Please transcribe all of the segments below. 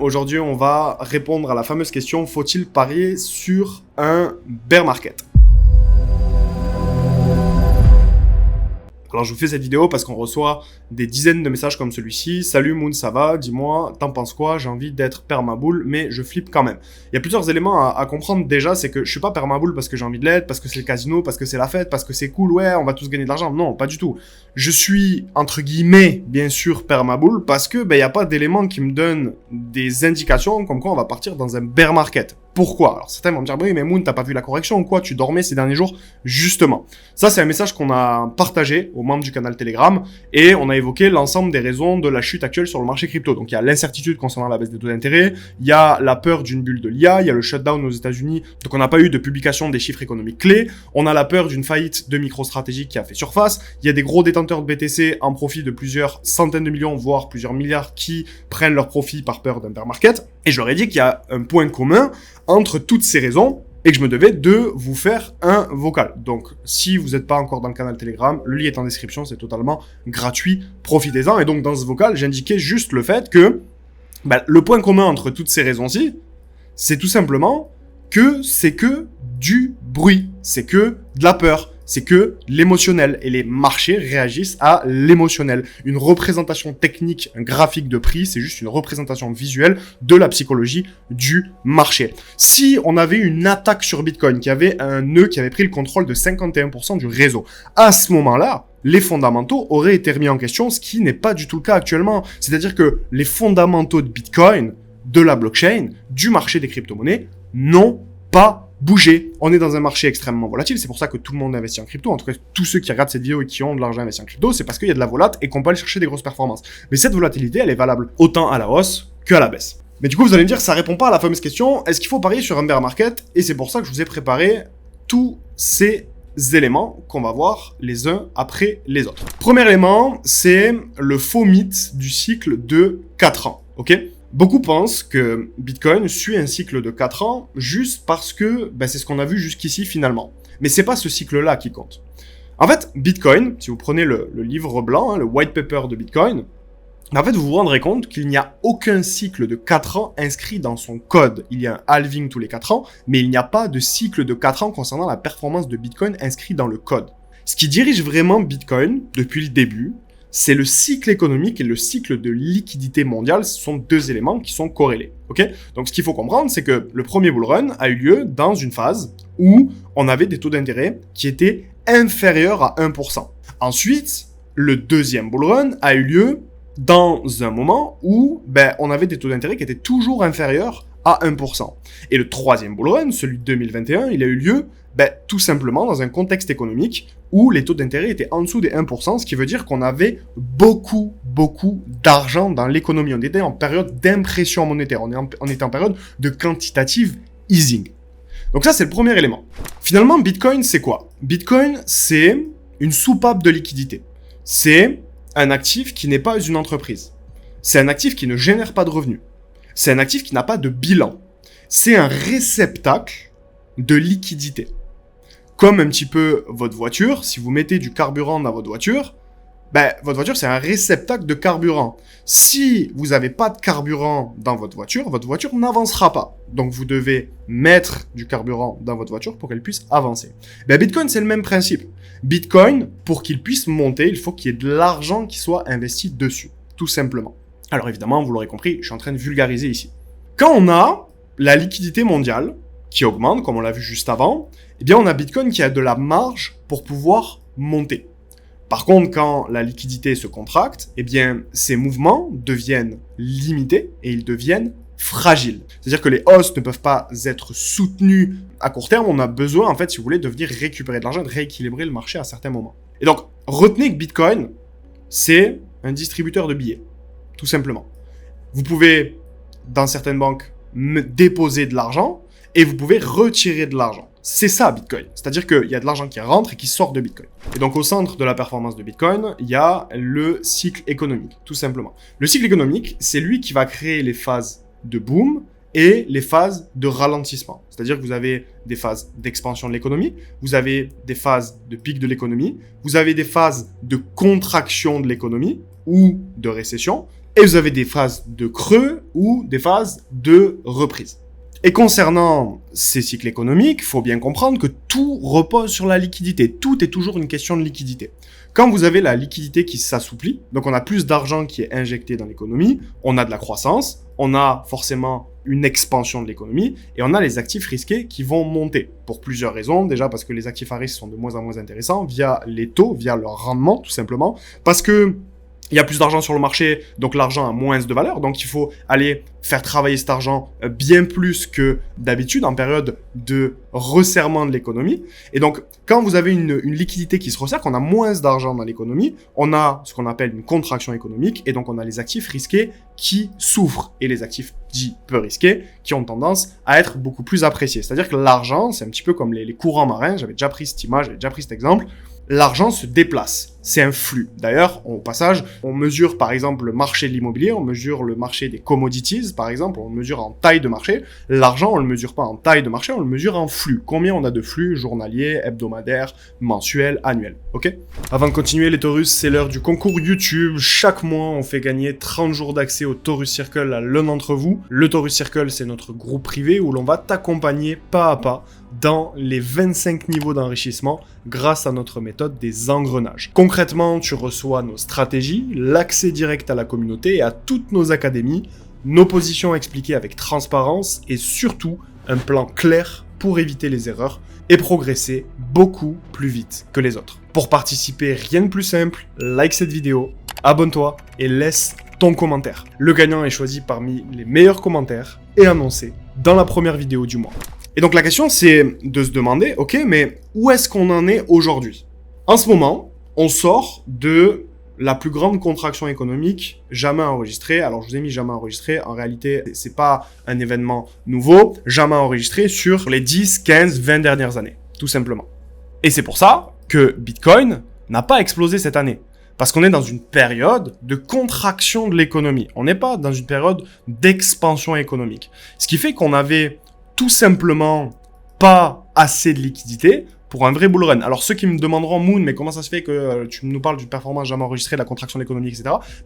Aujourd'hui, on va répondre à la fameuse question, faut-il parier sur un bear market? Alors je vous fais cette vidéo parce qu'on reçoit des dizaines de messages comme celui-ci. Salut Moon, ça va? Dis-moi, t'en penses quoi? J'ai envie d'être permabull, mais je flippe quand même. Il y a plusieurs éléments à comprendre déjà, c'est que je suis pas permabull parce que j'ai envie de l'être, parce que c'est le casino, parce que c'est la fête, parce que c'est cool, ouais, on va tous gagner de l'argent. Non, pas du tout. Je suis, entre guillemets, bien sûr, permabull parce que y a pas d'éléments qui me donnent des indications comme quoi on va partir dans un bear market. Pourquoi? Alors certains vont me dire, oui, mais Moon, t'as pas vu la correction ou quoi? Tu dormais ces derniers jours? Justement. Ça, c'est un message qu'on a partagé aux membres du canal Telegram et on a évoqué l'ensemble des raisons de la chute actuelle sur le marché crypto. Donc il y a l'incertitude concernant la baisse des taux d'intérêt, il y a la peur d'une bulle de l'IA, il y a le shutdown aux États-Unis, donc on n'a pas eu de publication des chiffres économiques clés, on a la peur d'une faillite de MicroStrategy qui a fait surface, il y a des gros détenteurs de BTC en profit de plusieurs centaines de millions, voire plusieurs milliards qui prennent leur profit par peur d'un bear market. Et je leur ai dit qu'il y a un point commun entre toutes ces raisons et que je me devais de vous faire un vocal. Donc, si vous n'êtes pas encore dans le canal Telegram, le lien est en description, c'est totalement gratuit, profitez-en. Et donc, dans ce vocal, j'indiquais juste le fait que le point commun entre toutes ces raisons-ci, c'est tout simplement que c'est que du bruit, c'est que de la peur, c'est que l'émotionnel, et les marchés réagissent à l'émotionnel. Une représentation technique, un graphique de prix, c'est juste une représentation visuelle de la psychologie du marché. Si on avait une attaque sur Bitcoin, qui avait un nœud qui avait pris le contrôle de 51% du réseau, à ce moment-là, les fondamentaux auraient été remis en question, ce qui n'est pas du tout le cas actuellement. C'est-à-dire que les fondamentaux de Bitcoin, de la blockchain, du marché des crypto-monnaies, n'ont pas bouger. On est dans un marché extrêmement volatile, c'est pour ça que tout le monde investit en crypto. En tout cas, tous ceux qui regardent cette vidéo et qui ont de l'argent investi en crypto, c'est parce qu'il y a de la volate et qu'on peut aller chercher des grosses performances. Mais cette volatilité, elle est valable autant à la hausse qu'à la baisse. Mais du coup, vous allez me dire, ça répond pas à la fameuse question, est-ce qu'il faut parier sur un bear market? Et c'est pour ça que je vous ai préparé tous ces éléments qu'on va voir les uns après les autres. Premier élément, c'est le faux mythe du cycle de 4 ans, ok? Beaucoup pensent que Bitcoin suit un cycle de 4 ans juste parce que c'est ce qu'on a vu jusqu'ici finalement. Mais c'est pas ce cycle-là qui compte. En fait, Bitcoin, si vous prenez le livre blanc, le white paper de Bitcoin, en fait, vous vous rendrez compte qu'il n'y a aucun cycle de 4 ans inscrit dans son code. Il y a un halving tous les 4 ans, mais il n'y a pas de cycle de 4 ans concernant la performance de Bitcoin inscrit dans le code. Ce qui dirige vraiment Bitcoin depuis le début, c'est le cycle économique et le cycle de liquidité mondiale. Ce sont deux éléments qui sont corrélés. Ok? Donc, ce qu'il faut comprendre, c'est que le premier bull run a eu lieu dans une phase où on avait des taux d'intérêt qui étaient inférieurs à 1%. Ensuite, le deuxième bull run a eu lieu dans un moment où on avait des taux d'intérêt qui étaient toujours inférieurs à 1%. Et le troisième bull run, celui de 2021, il a eu lieu tout simplement dans un contexte économique où les taux d'intérêt étaient en dessous des 1%, ce qui veut dire qu'on avait beaucoup d'argent dans l'économie. On était en période d'impression monétaire, on était en période de quantitative easing. Donc ça, c'est le premier élément. Finalement, Bitcoin, c'est quoi? Bitcoin, c'est une soupape de liquidité. C'est un actif qui n'est pas une entreprise. C'est un actif qui ne génère pas de revenus. C'est un actif qui n'a pas de bilan. C'est un réceptacle de liquidité. Comme un petit peu votre voiture, si vous mettez du carburant dans votre voiture, votre voiture, c'est un réceptacle de carburant. Si vous n'avez pas de carburant dans votre voiture n'avancera pas. Donc, vous devez mettre du carburant dans votre voiture pour qu'elle puisse avancer. Bitcoin, c'est le même principe. Bitcoin, pour qu'il puisse monter, il faut qu'il y ait de l'argent qui soit investi dessus, tout simplement. Alors, évidemment, vous l'aurez compris, je suis en train de vulgariser ici. Quand on a la liquidité mondiale qui augmente, comme on l'a vu juste avant, on a Bitcoin qui a de la marge pour pouvoir monter. Par contre, quand la liquidité se contracte, ces mouvements deviennent limités et ils deviennent fragiles. C'est-à-dire que les hausses ne peuvent pas être soutenues à court terme. On a besoin, en fait, si vous voulez, de venir récupérer de l'argent, de rééquilibrer le marché à certains moments. Et donc, retenez que Bitcoin, c'est un distributeur de billets, tout simplement. Vous pouvez, dans certaines banques, déposer de l'argent et vous pouvez retirer de l'argent. C'est ça, Bitcoin. C'est-à-dire qu'il y a de l'argent qui rentre et qui sort de Bitcoin. Et donc, au centre de la performance de Bitcoin, il y a le cycle économique, tout simplement. Le cycle économique, c'est lui qui va créer les phases de boom et les phases de ralentissement. C'est-à-dire que vous avez des phases d'expansion de l'économie, vous avez des phases de pic de l'économie, vous avez des phases de contraction de l'économie ou de récession, Et vous avez des phases de creux ou des phases de reprise. Et concernant ces cycles économiques, il faut bien comprendre que tout repose sur la liquidité. Tout est toujours une question de liquidité. Quand vous avez la liquidité qui s'assouplit, donc on a plus d'argent qui est injecté dans l'économie, on a de la croissance, on a forcément une expansion de l'économie, et on a les actifs risqués qui vont monter. Pour plusieurs raisons. Déjà parce que les actifs à risque sont de moins en moins intéressants, via les taux, via leur rendement, tout simplement. Parce que il y a plus d'argent sur le marché, donc l'argent a moins de valeur. Donc il faut aller faire travailler cet argent bien plus que d'habitude en période de resserrement de l'économie. Et donc quand vous avez une liquidité qui se resserre, qu'on a moins d'argent dans l'économie, on a ce qu'on appelle une contraction économique. Et donc on a les actifs risqués qui souffrent. Et les actifs dits peu risqués qui ont tendance à être beaucoup plus appréciés. C'est-à-dire que l'argent, c'est un petit peu comme les courants marins. J'avais déjà pris cette image, j'avais déjà pris cet exemple. L'argent se déplace, c'est un flux. D'ailleurs, au passage, on mesure par exemple le marché de l'immobilier, on mesure le marché des commodities, par exemple, on mesure en taille de marché. L'argent, on le mesure pas en taille de marché, on le mesure en flux. Combien on a de flux journaliers, hebdomadaires, mensuels, annuels, ok? Avant de continuer les Taurus, c'est l'heure du concours YouTube. Chaque mois, on fait gagner 30 jours d'accès au Taurus Circle à l'un d'entre vous. Le Taurus Circle, c'est notre groupe privé où l'on va t'accompagner pas à pas dans les 25 niveaux d'enrichissement grâce à notre méthode des engrenages. Concrètement, tu reçois nos stratégies, l'accès direct à la communauté et à toutes nos académies, nos positions expliquées avec transparence et surtout un plan clair pour éviter les erreurs et progresser beaucoup plus vite que les autres. Pour participer, rien de plus simple, like cette vidéo, abonne-toi et laisse ton commentaire. Le gagnant est choisi parmi les meilleurs commentaires et annoncé dans la première vidéo du mois. Et donc la question, c'est de se demander, ok, mais où est-ce qu'on en est aujourd'hui? En ce moment, on sort de la plus grande contraction économique jamais enregistrée. Alors je vous ai mis jamais enregistrée, en réalité, c'est pas un événement nouveau, jamais enregistré sur les 10, 15, 20 dernières années, tout simplement. Et c'est pour ça que Bitcoin n'a pas explosé cette année. Parce qu'on est dans une période de contraction de l'économie. On n'est pas dans une période d'expansion économique. Ce qui fait qu'on avait tout simplement pas assez de liquidité pour un vrai bull run. Alors ceux qui me demanderont, Moon, mais comment ça se fait que tu nous parles d'une performance jamais enregistrée, de la contraction de l'économie, etc.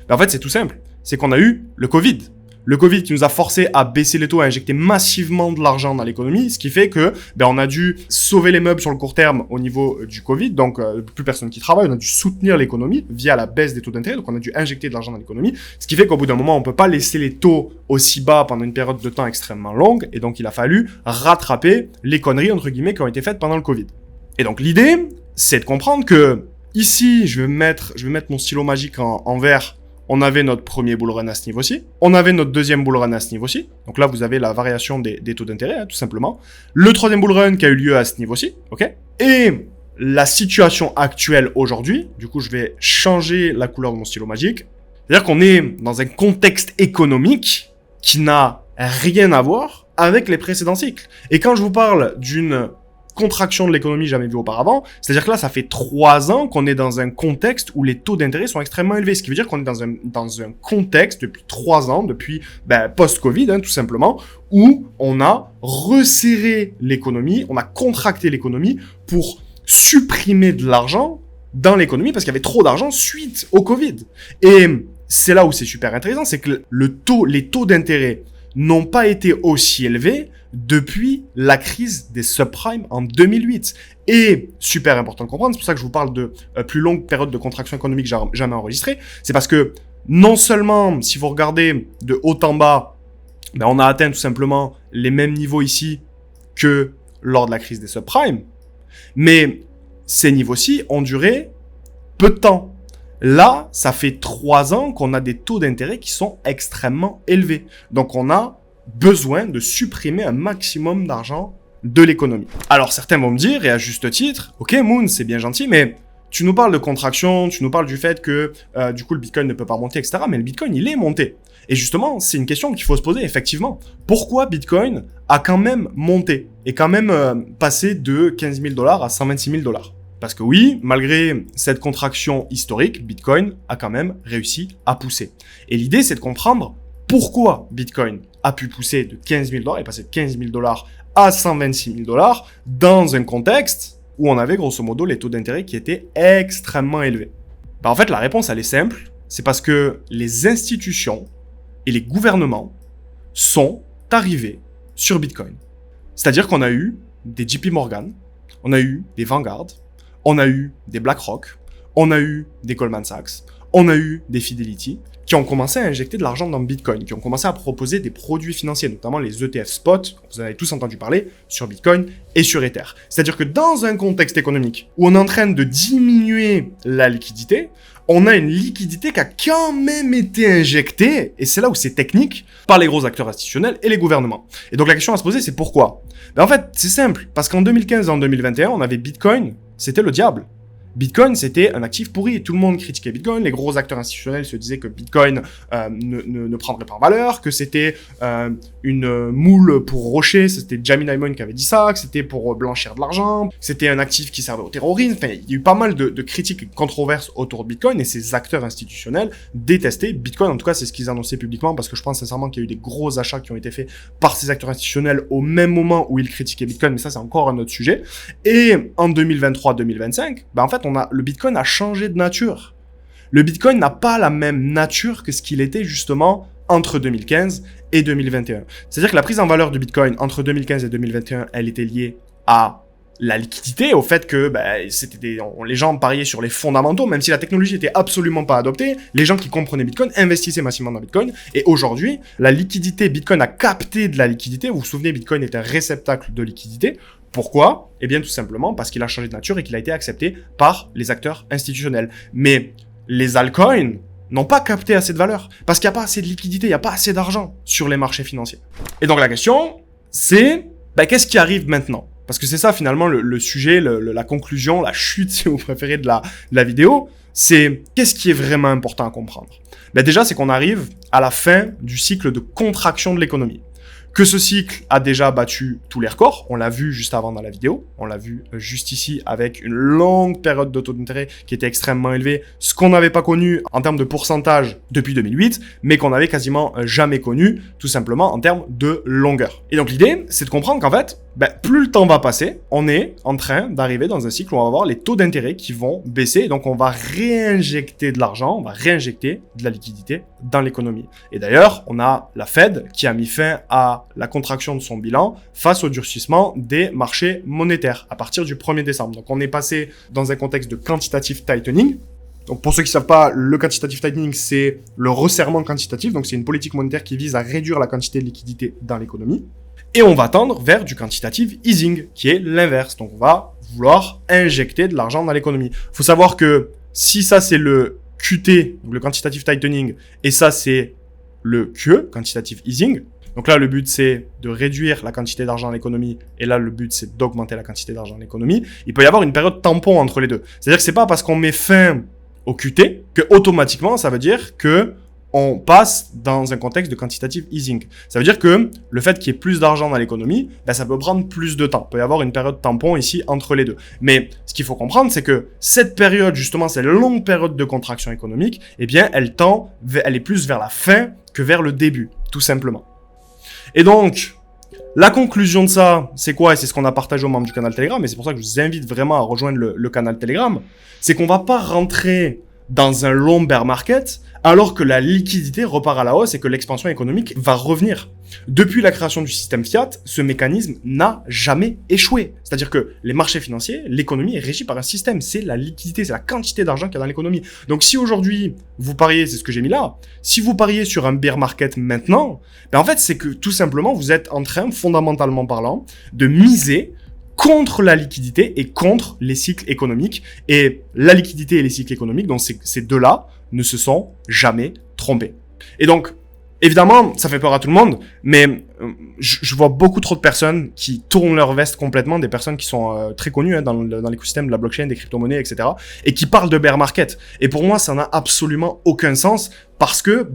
Ben en fait, c'est tout simple. C'est qu'on a eu le Covid. Le Covid qui nous a forcé à baisser les taux, à injecter massivement de l'argent dans l'économie, ce qui fait que on a dû sauver les meubles sur le court terme au niveau du Covid, donc plus personne qui travaille, on a dû soutenir l'économie via la baisse des taux d'intérêt, donc on a dû injecter de l'argent dans l'économie, ce qui fait qu'au bout d'un moment, on peut pas laisser les taux aussi bas pendant une période de temps extrêmement longue, et donc il a fallu rattraper les conneries, entre guillemets, qui ont été faites pendant le Covid. Et donc l'idée, c'est de comprendre que ici, je vais mettre mon stylo magique en vert. On avait notre premier bull run à ce niveau-ci. On avait notre deuxième bull run à ce niveau-ci. Donc là, vous avez la variation des taux d'intérêt, tout simplement. Le troisième bull run qui a eu lieu à ce niveau-ci, ok? Et la situation actuelle aujourd'hui, du coup, je vais changer la couleur de mon stylo magique. C'est-à-dire qu'on est dans un contexte économique qui n'a rien à voir avec les précédents cycles. Et quand je vous parle d'une contraction de l'économie jamais vue auparavant, c'est-à-dire que là, ça fait 3 ans qu'on est dans un contexte où les taux d'intérêt sont extrêmement élevés, ce qui veut dire qu'on est dans un contexte depuis 3 ans, depuis post-Covid, tout simplement, où on a resserré l'économie, on a contracté l'économie pour supprimer de l'argent dans l'économie parce qu'il y avait trop d'argent suite au Covid. Et c'est là où c'est super intéressant, c'est que les taux d'intérêt n'ont pas été aussi élevés depuis la crise des subprimes en 2008. Et super important de comprendre, c'est pour ça que je vous parle de plus longue période de contraction économique jamais enregistrée, c'est parce que non seulement, si vous regardez de haut en bas, on a atteint tout simplement les mêmes niveaux ici que lors de la crise des subprimes, mais ces niveaux-ci ont duré peu de temps. Là, ça fait 3 ans qu'on a des taux d'intérêt qui sont extrêmement élevés. Donc, on a besoin de supprimer un maximum d'argent de l'économie. Alors, certains vont me dire, et à juste titre, ok, Moon, c'est bien gentil, mais tu nous parles de contraction, tu nous parles du fait que, du coup, le Bitcoin ne peut pas monter, etc. Mais le Bitcoin, il est monté. Et justement, c'est une question qu'il faut se poser, effectivement. Pourquoi Bitcoin a quand même monté et quand même passé de 15 000 $ à 126 000 $? Parce que oui, malgré cette contraction historique, Bitcoin a quand même réussi à pousser. Et l'idée, c'est de comprendre pourquoi Bitcoin a pu pousser de 15 000 $ et passer de 15 000 $ à 126 000 $ dans un contexte où on avait grosso modo les taux d'intérêt qui étaient extrêmement élevés. En fait, la réponse, elle est simple. C'est parce que les institutions et les gouvernements sont arrivés sur Bitcoin. C'est-à-dire qu'on a eu des JP Morgan, on a eu des Vanguard, on a eu des BlackRock, on a eu des Goldman Sachs, on a eu des Fidelity qui ont commencé à injecter de l'argent dans Bitcoin, qui ont commencé à proposer des produits financiers, notamment les ETF spot, vous en avez tous entendu parler, sur Bitcoin et sur Ether. C'est-à-dire que dans un contexte économique où on est en train de diminuer la liquidité, on a une liquidité qui a quand même été injectée, et c'est là où c'est technique, par les gros acteurs institutionnels et les gouvernements. Et donc la question à se poser, c'est pourquoi ? En fait, c'est simple, parce qu'en 2015 et en 2021, on avait Bitcoin, c'était le diable. Bitcoin, c'était un actif pourri et tout le monde critiquait Bitcoin. Les gros acteurs institutionnels se disaient que Bitcoin ne prendrait pas en valeur, que c'était une moule pour rocher. C'était Jamie Dimon qui avait dit ça, que c'était pour blanchir de l'argent, que c'était un actif qui servait au terrorisme. Enfin, il y a eu pas mal de critiques et de controverses autour de Bitcoin et ces acteurs institutionnels détestaient Bitcoin. En tout cas, c'est ce qu'ils annonçaient publiquement parce que je pense sincèrement qu'il y a eu des gros achats qui ont été faits par ces acteurs institutionnels au même moment où ils critiquaient Bitcoin. Mais ça, c'est encore un autre sujet. Et en 2023-2025, en fait, le Bitcoin a changé de nature. Le Bitcoin n'a pas la même nature que ce qu'il était justement entre 2015 et 2021. C'est-à-dire que la prise en valeur du Bitcoin entre 2015 et 2021, elle était liée à la liquidité, au fait que les gens pariaient sur les fondamentaux, même si la technologie était absolument pas adoptée, les gens qui comprenaient Bitcoin investissaient massivement dans Bitcoin, et aujourd'hui, la liquidité, Bitcoin a capté de la liquidité, vous vous souvenez, Bitcoin est un réceptacle de liquidité. Pourquoi ? Eh bien, tout simplement parce qu'il a changé de nature et qu'il a été accepté par les acteurs institutionnels. Mais les altcoins n'ont pas capté assez de valeur, parce qu'il n'y a pas assez de liquidité, il n'y a pas assez d'argent sur les marchés financiers. Et donc la question, c'est qu'est-ce qui arrive maintenant ? Parce que c'est ça finalement le sujet, la conclusion, la chute, si vous préférez, de la vidéo, c'est qu'est-ce qui est vraiment important à comprendre ? Déjà, c'est qu'on arrive à la fin du cycle de contraction de l'économie. Que ce cycle a déjà battu tous les records, on l'a vu juste avant dans la vidéo, on l'a vu juste ici avec une longue période de taux d'intérêt qui était extrêmement élevée, ce qu'on n'avait pas connu en termes de pourcentage depuis 2008, mais qu'on n'avait quasiment jamais connu tout simplement en termes de longueur. Et donc l'idée, c'est de comprendre qu'en fait, plus le temps va passer, on est en train d'arriver dans un cycle où on va avoir les taux d'intérêt qui vont baisser, et donc on va réinjecter de l'argent, on va réinjecter de la liquidité dans l'économie. Et d'ailleurs, on a la Fed qui a mis fin à la contraction de son bilan face au durcissement des marchés monétaires à partir du 1er décembre. Donc on est passé dans un contexte de quantitative tightening. Donc pour ceux qui ne savent pas, le quantitative tightening, c'est le resserrement quantitatif, donc c'est une politique monétaire qui vise à réduire la quantité de liquidité dans l'économie. Et on va tendre vers du quantitative easing, qui est l'inverse. Donc on va vouloir injecter de l'argent dans l'économie. Il faut savoir que si ça c'est le QT, donc le quantitative tightening, et ça c'est le QE, quantitative easing, donc là le but c'est de réduire la quantité d'argent dans l'économie, et là le but c'est d'augmenter la quantité d'argent dans l'économie, il peut y avoir une période tampon entre les deux. C'est-à-dire que c'est pas parce qu'on met fin au QT que automatiquement ça veut dire que on passe dans un contexte de quantitative easing. Ça veut dire que le fait qu'il y ait plus d'argent dans l'économie, ça peut prendre plus de temps. Il peut y avoir une période tampon ici entre les deux. Mais ce qu'il faut comprendre, c'est que cette période, justement, cette longue période de contraction économique, eh bien, elle est plus vers la fin que vers le début, tout simplement. Et donc, la conclusion de ça, c'est quoi ? Et c'est ce qu'on a partagé aux membres du canal Telegram, et c'est pour ça que je vous invite vraiment à rejoindre le canal Telegram, c'est qu'on va pas rentrer dans un long bear market, alors que la liquidité repart à la hausse et que l'expansion économique va revenir. Depuis la création du système fiat, ce mécanisme n'a jamais échoué. C'est-à-dire que les marchés financiers, l'économie est régie par un système. C'est la liquidité, c'est la quantité d'argent qu'il y a dans l'économie. Donc si aujourd'hui, vous pariez, c'est ce que j'ai mis là, si vous pariez sur un bear market maintenant, en fait, c'est que tout simplement, vous êtes en train, fondamentalement parlant, de miser contre la liquidité et contre les cycles économiques. Et la liquidité et les cycles économiques, donc ces deux-là, ne se sont jamais trompés. Et donc, évidemment, ça fait peur à tout le monde, mais je vois beaucoup trop de personnes qui tournent leur veste complètement, des personnes qui sont très connues dans l'écosystème de la blockchain, des crypto-monnaies, etc., et qui parlent de bear market. Et pour moi, ça n'a absolument aucun sens parce que,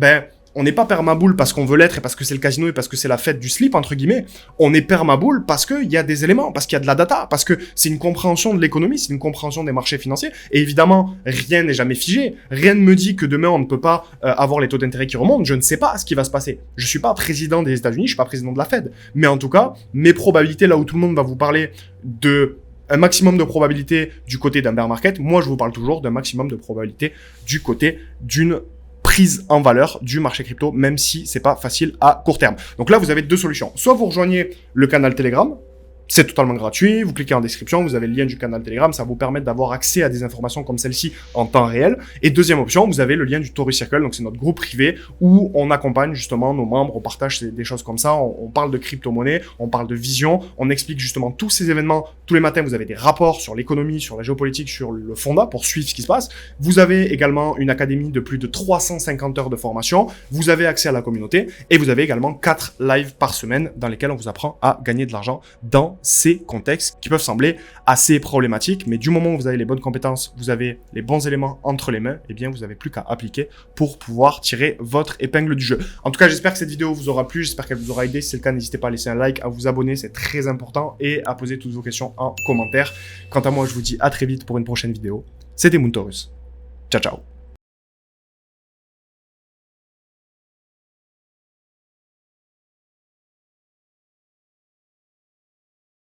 on n'est pas permaboule parce qu'on veut l'être et parce que c'est le casino et parce que c'est la fête du slip, entre guillemets. On est permaboule parce qu'il y a des éléments, parce qu'il y a de la data, parce que c'est une compréhension de l'économie, c'est une compréhension des marchés financiers. Et évidemment, rien n'est jamais figé. Rien ne me dit que demain, on ne peut pas avoir les taux d'intérêt qui remontent. Je ne sais pas ce qui va se passer. Je suis pas président des États-Unis, je suis pas président de la Fed. Mais en tout cas, mes probabilités, là où tout le monde va vous parler de un maximum de probabilité du côté d'un bear market, moi, je vous parle toujours d'un maximum de probabilité du côté d'une prise en valeur du marché crypto, même si c'est pas facile à court terme. Donc là, vous avez deux solutions. Soit vous rejoignez le canal Telegram, c'est totalement gratuit, vous cliquez en description, vous avez le lien du canal Telegram, ça vous permet d'avoir accès à des informations comme celle-ci en temps réel. Et deuxième option, vous avez le lien du Taurus Circle, donc c'est notre groupe privé où on accompagne justement nos membres, on partage des choses comme ça, on parle de crypto-monnaie, on parle de vision, on explique justement tous ces événements. Tous les matins, vous avez des rapports sur l'économie, sur la géopolitique, sur le Fonda pour suivre ce qui se passe. Vous avez également une académie de plus de 350 heures de formation, vous avez accès à la communauté et vous avez également 4 lives par semaine dans lesquels on vous apprend à gagner de l'argent dans ces contextes qui peuvent sembler assez problématiques, mais du moment où vous avez les bonnes compétences, vous avez les bons éléments entre les mains, eh bien vous n'avez plus qu'à appliquer pour pouvoir tirer votre épingle du jeu. En tout cas, j'espère que cette vidéo vous aura plu, j'espère qu'elle vous aura aidé. Si c'est le cas, n'hésitez pas à laisser un like, à vous abonner, c'est très important, et à poser toutes vos questions en commentaire. Quant à moi, je vous dis à très vite pour une prochaine vidéo. C'était Moon Taurus. Ciao, ciao.